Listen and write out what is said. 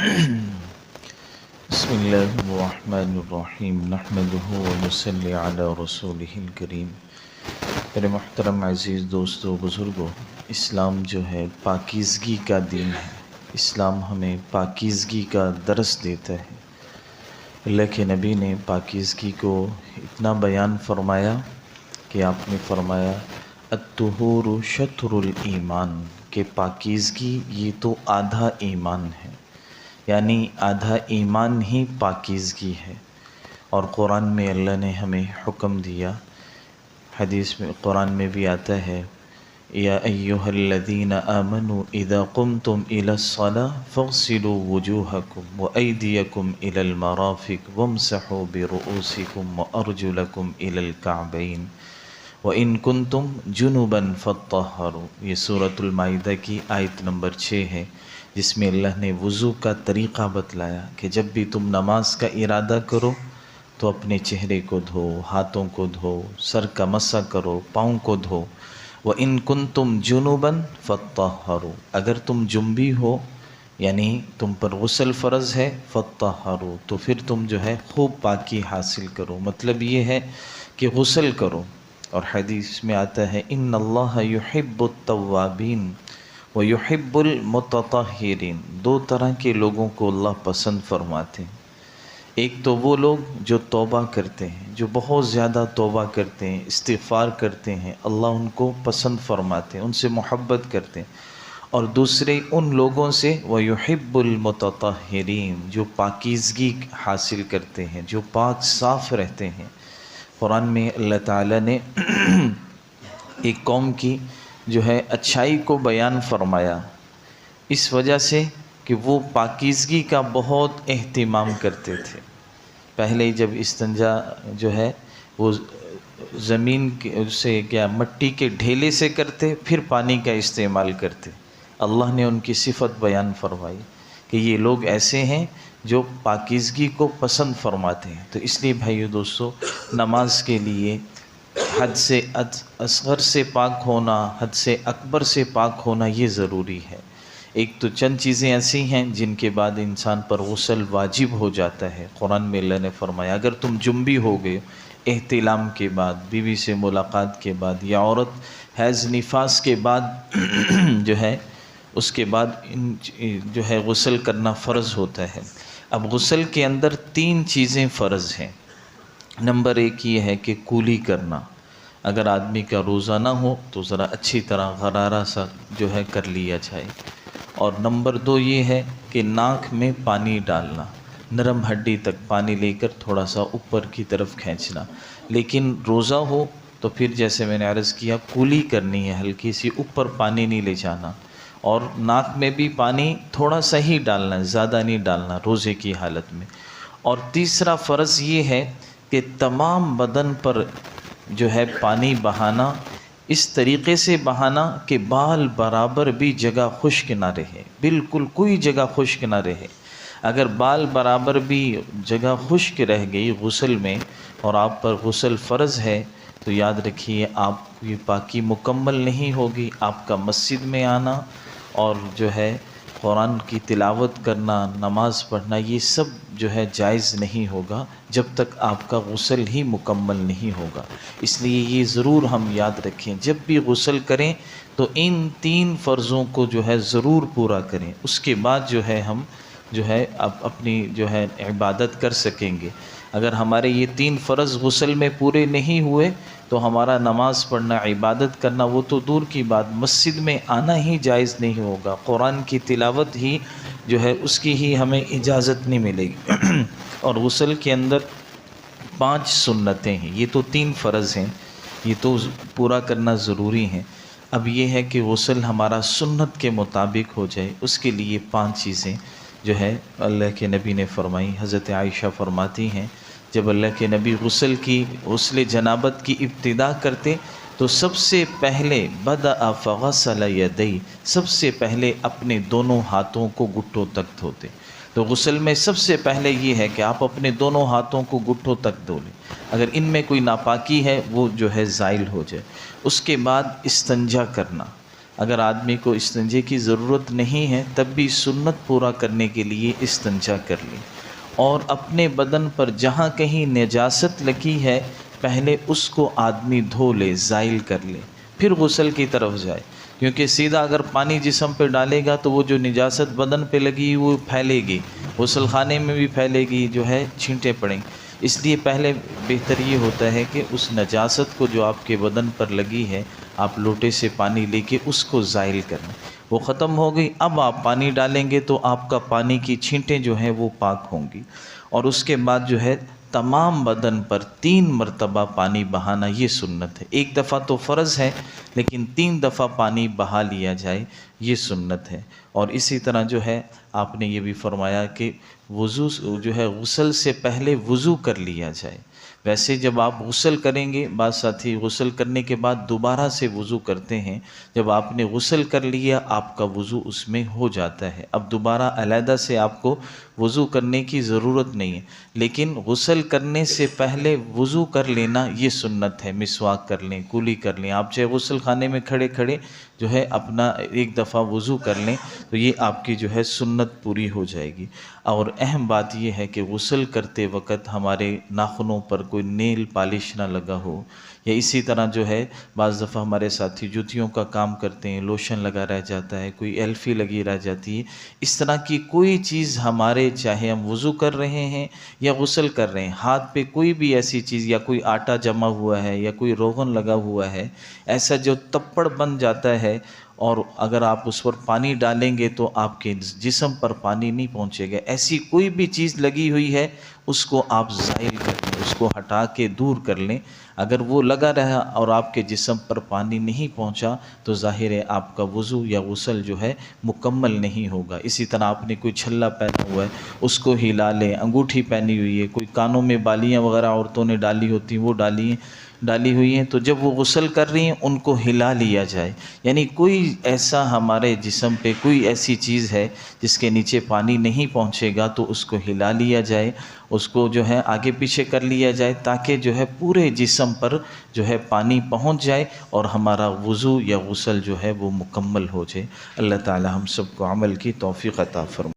بسم اللہ الرحمن الرحیم نحمدہ ونصلی علی رسولہ الکریم۔ میرے محترم عزیز دوستو بزرگو، اسلام جو ہے پاکیزگی کا دین ہے۔ اسلام ہمیں پاکیزگی کا درس دیتا ہے۔ اللہ کے نبی نے پاکیزگی کو اتنا بیان فرمایا کہ آپ نے فرمایا الطہور شطر الایمان، کہ پاکیزگی یہ تو آدھا ایمان ہے، یعنی آدھا ایمان ہی پاکیزگی ہے۔ اور قرآن میں اللہ نے ہمیں حکم دیا، حدیث میں قرآن میں بھی آتا ہے یا ایھا الذین آمنوا اذا قمتم الی الصلاۃ فاغسلوا وجوہکم وایدیکم الی المرافق وامسحوا برؤوسکم وارجلکم الی الکعبین وَإِن كُنتُمْ جُنُبًا فَاطَّهَّرُوا۔ یہ سورۃ المائدہ کی آیت نمبر 6 ہے، جس میں اللہ نے وضو کا طریقہ بتلایا کہ جب بھی تم نماز کا ارادہ کرو تو اپنے چہرے کو دھو، ہاتھوں کو دھو، سر کا مسح کرو، پاؤں کو دھو۔ وَإِن كُنتُمْ جُنُبًا فَاطَّهَّرُوا، اگر تم جنبی ہو یعنی تم پر غسل فرض ہے، فَاطَّهَّرُوا، تو پھر تم جو ہے خوب پاکی حاصل کرو، مطلب یہ ہے کہ غسل کرو۔ اور حدیث میں آتا ہے ان اللہ یحب التوابین ویحب المتطہرین، دو طرح کے لوگوں کو اللہ پسند فرماتے ہیں۔ ایک تو وہ لوگ جو توبہ کرتے ہیں، جو بہت زیادہ توبہ کرتے ہیں، استغفار کرتے ہیں، اللہ ان کو پسند فرماتے ہیں، ان سے محبت کرتے ہیں۔ اور دوسرے ان لوگوں سے ویحب المتطہرین، جو پاکیزگی حاصل کرتے ہیں، جو پاک صاف رہتے ہیں۔ قرآن میں اللہ تعالیٰ نے ایک قوم کی جو ہے اچھائی کو بیان فرمایا، اس وجہ سے کہ وہ پاکیزگی کا بہت اہتمام کرتے تھے۔ پہلے جب استنجا جو ہے وہ زمین سے کیا مٹی کے ڈھیلے سے کرتے، پھر پانی کا استعمال کرتے۔ اللہ نے ان کی صفت بیان فرمائی کہ یہ لوگ ایسے ہیں جو پاکیزگی کو پسند فرماتے ہیں۔ تو اس لیے بھائیو دوستو، نماز کے لیے حد سے اصغر سے پاک ہونا، حد سے اکبر سے پاک ہونا یہ ضروری ہے۔ ایک تو چند چیزیں ایسی ہیں جن کے بعد انسان پر غسل واجب ہو جاتا ہے۔ قرآن میں اللہ نے فرمایا اگر تم جنبی ہو گئے احتلام کے بعد، بیوی سے ملاقات کے بعد، یا عورت حیض نفاس کے بعد جو ہے اس کے بعد جو ہے غسل کرنا فرض ہوتا ہے۔ اب غسل کے اندر 3 چیزیں فرض ہیں۔ نمبر 1 یہ ہے کہ کولی کرنا، اگر آدمی کا روزہ نہ ہو تو ذرا اچھی طرح غرارہ سا جو ہے کر لیا جائے۔ اور نمبر 2 یہ ہے کہ ناک میں پانی ڈالنا، نرم ہڈی تک پانی لے کر تھوڑا سا اوپر کی طرف کھینچنا۔ لیکن روزہ ہو تو پھر جیسے میں نے عرض کیا کولی کرنی ہے، ہلکی سی، اوپر پانی نہیں لے جانا، اور ناک میں بھی پانی تھوڑا سا ہی ڈالنا ہے، زیادہ نہیں ڈالنا روزے کی حالت میں۔ اور تیسرا فرض یہ ہے کہ تمام بدن پر جو ہے پانی بہانا، اس طریقے سے بہانا کہ بال برابر بھی جگہ خشک نہ رہے، بالکل کوئی جگہ خشک نہ رہے۔ اگر بال برابر بھی جگہ خشک رہ گئی غسل میں اور آپ پر غسل فرض ہے تو یاد رکھیے آپ کی پاکی مکمل نہیں ہوگی۔ آپ کا مسجد میں آنا اور جو ہے قرآن کی تلاوت کرنا، نماز پڑھنا، یہ سب جو ہے جائز نہیں ہوگا جب تک آپ کا غسل ہی مکمل نہیں ہوگا۔ اس لیے یہ ضرور ہم یاد رکھیں، جب بھی غسل کریں تو ان 3 فرضوں کو جو ہے ضرور پورا کریں، اس کے بعد جو ہے ہم جو ہے اپنی جو ہے عبادت کر سکیں گے۔ اگر ہمارے یہ 3 فرض غسل میں پورے نہیں ہوئے تو ہمارا نماز پڑھنا، عبادت کرنا وہ تو دور کی بات، مسجد میں آنا ہی جائز نہیں ہوگا، قرآن کی تلاوت ہی جو ہے اس کی ہی ہمیں اجازت نہیں ملے گی۔ اور غسل کے اندر 5 سنتیں ہیں، یہ تو 3 فرض ہیں، یہ تو پورا کرنا ضروری ہے۔ اب یہ ہے کہ غسل ہمارا سنت کے مطابق ہو جائے، اس کے لیے 5 چیزیں جو ہے اللہ کے نبی نے فرمائی۔ حضرت عائشہ فرماتی ہیں جب اللہ کے نبی غسل جنابت کی ابتدا کرتے تو سب سے پہلے بدأ فغسل یدیہ، سب سے پہلے اپنے دونوں ہاتھوں کو گھٹوں تک دھوتے۔ تو غسل میں سب سے پہلے یہ ہے کہ آپ اپنے دونوں ہاتھوں کو گھٹوں تک دھو لیں، اگر ان میں کوئی ناپاکی ہے وہ جو ہے زائل ہو جائے۔ اس کے بعد استنجا کرنا، اگر آدمی کو استنجے کی ضرورت نہیں ہے تب بھی سنت پورا کرنے کے لیے استنجا کر لے، اور اپنے بدن پر جہاں کہیں نجاست لگی ہے پہلے اس کو آدمی دھو لے، زائل کر لے، پھر غسل کی طرف جائے، کیونکہ سیدھا اگر پانی جسم پہ ڈالے گا تو وہ جو نجاست بدن پہ لگی وہ پھیلے گی، غسل خانے میں بھی پھیلے گی، جو ہے چھینٹیں پڑیں گی۔ اس لیے پہلے بہتر یہ ہوتا ہے کہ اس نجاست کو جو آپ کے بدن پر لگی ہے آپ لوٹے سے پانی لے کے اس کو زائل کر لیں، وہ ختم ہو گئی۔ اب آپ پانی ڈالیں گے تو آپ کا پانی کی چھینٹیں جو ہیں وہ پاک ہوں گی، اور اس کے بعد جو ہے تمام بدن پر 3 مرتبہ پانی بہانا یہ سنت ہے۔ ایک دفعہ تو فرض ہے لیکن 3 دفعہ پانی بہا لیا جائے یہ سنت ہے۔ اور اسی طرح جو ہے آپ نے یہ بھی فرمایا کہ وضو جو ہے غسل سے پہلے وضو کر لیا جائے۔ ویسے جب آپ غسل کریں گے، بعض ساتھی غسل کرنے کے بعد دوبارہ سے وضو کرتے ہیں، جب آپ نے غسل کر لیا آپ کا وضو اس میں ہو جاتا ہے، اب دوبارہ علیحدہ سے آپ کو وضو کرنے کی ضرورت نہیں ہے، لیکن غسل کرنے سے پہلے وضو کر لینا یہ سنت ہے۔ مسواک کر لیں، کولی کر لیں، آپ چاہے غسل خانے میں کھڑے کھڑے جو ہے اپنا ایک دفعہ وضو کر لیں تو یہ آپ کی جو ہے سنت پوری ہو جائے گی۔ اور اہم بات یہ ہے کہ غسل کرتے وقت ہمارے ناخنوں پر کوئی نیل پالش نہ لگا ہو، یا اسی طرح جو ہے بعض دفعہ ہمارے ساتھی جوتیوں کا کام کرتے ہیں، لوشن لگا رہ جاتا ہے، کوئی ایلفی لگی رہ جاتی ہے، اس طرح کی کوئی چیز ہمارے، چاہے ہم وضو کر رہے ہیں یا غسل کر رہے ہیں، ہاتھ پہ کوئی بھی ایسی چیز، یا کوئی آٹا جمع ہوا ہے یا کوئی روغن لگا ہوا ہے، ایسا جو تپڑ بن جاتا ہے، اور اگر آپ اس پر پانی ڈالیں گے تو آپ کے جسم پر پانی نہیں پہنچے گا، ایسی کوئی بھی چیز لگی ہوئی ہے اس کو آپ زائل کر لیں، اس کو ہٹا کے دور کر لیں۔ اگر وہ لگا رہا اور آپ کے جسم پر پانی نہیں پہنچا تو ظاہر ہے آپ کا وضو یا غسل جو ہے مکمل نہیں ہوگا۔ اسی طرح آپ نے کوئی چھلا پہنا ہوا ہے اس کو ہلا لیں، انگوٹھی پہنی ہوئی ہے، کوئی کانوں میں بالیاں وغیرہ عورتوں نے ڈالی ہوتی ہیں وہ ڈالی ہوئی ہیں، تو جب وہ غسل کر رہی ہیں ان کو ہلا لیا جائے، یعنی کوئی ایسا ہمارے جسم پہ کوئی ایسی چیز ہے جس کے نیچے پانی نہیں پہنچے گا تو اس کو ہلا لیا جائے، اس کو جو ہے آگے پیچھے کر لیا جائے تاکہ جو ہے پورے جسم پر جو ہے پانی پہنچ جائے اور ہمارا وضو یا غسل جو ہے وہ مکمل ہو جائے۔ اللہ تعالی ہم سب کو عمل کی توفیق عطا فرمائے۔